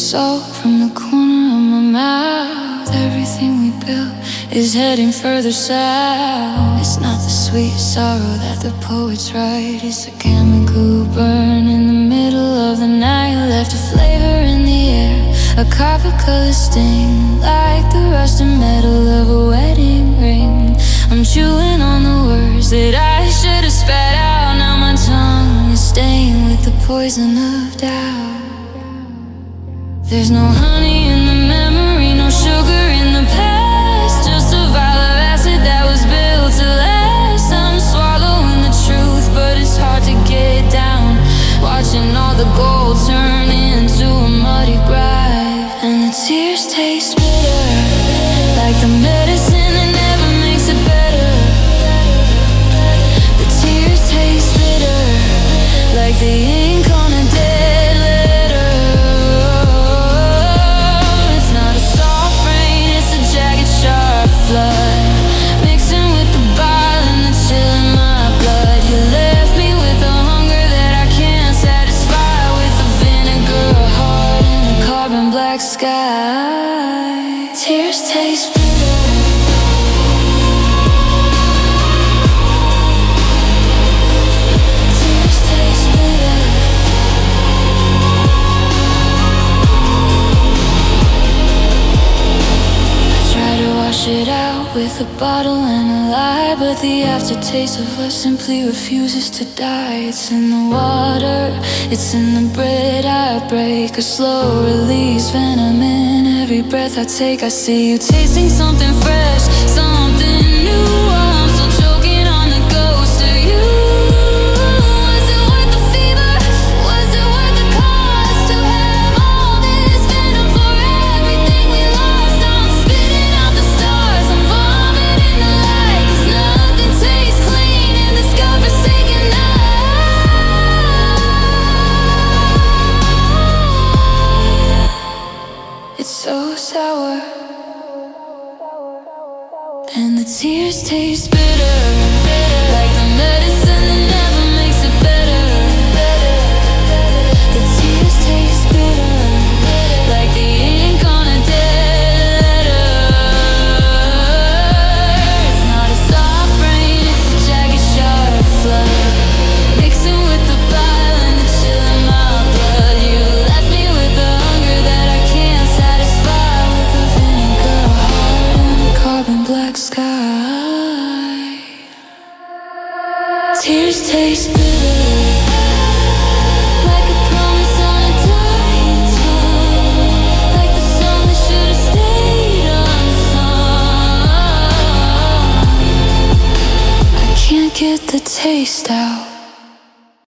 salt from the corner of my mouth. Everything we built is heading further south. It's not the sweet sorrow that the poets write. It's a chemical burn in the middle of the night. Left a flavor in the air, a copper color sting, like the rusted metal of a wedding ring. I'm chewing on the words that I should have spat out. Now my tongue is stained with the poison of doubt. There's no honey in the memory, no sugar in the past, just a vial of acid that was built to last. I'm swallowing the truth, but it's hard to get down, watching all the gold turn into a muddy gripe. And the tears taste bitter, like the medicine that never makes it better. The tears taste bitter, like the ink on a dead letter. It's not a soft rain, it's a jagged sharp flood, mixing with the bile and the chill in my blood. You left me with a hunger that I can't satisfy, with a vinegar heart and a carbon black sky. Tears taste bitter. Tears taste bitter. I try to wash it out with a bottle and a lie, but the aftertaste of us simply refuses to die. It's in the water, it's in the bread I break, a slow release venom in every breath I take. I see you tasting something fresh, something new. I'm still choking on the ghost of you. Was it worth the fever? Was it worth the cost to have all this venom for everything we lost? I'm spitting out the stars, I'm vomiting the light, 'cause nothing tastes clean in this godforsaken night. It's so sour, and the tears taste bitter, like the medicine that never makes it better. The tears taste bitter, like the ink on a dead letter. It's not a soft rain, it's a jagged sharp flood, mixing with the bile and the chill in my blood. You left me with a hunger that I can't satisfy, with a vinegar heart and a carbon black sky. Tears taste bitter, like a promise on a dying tongue, like the song that should have stayed unsung. I can't get the taste out.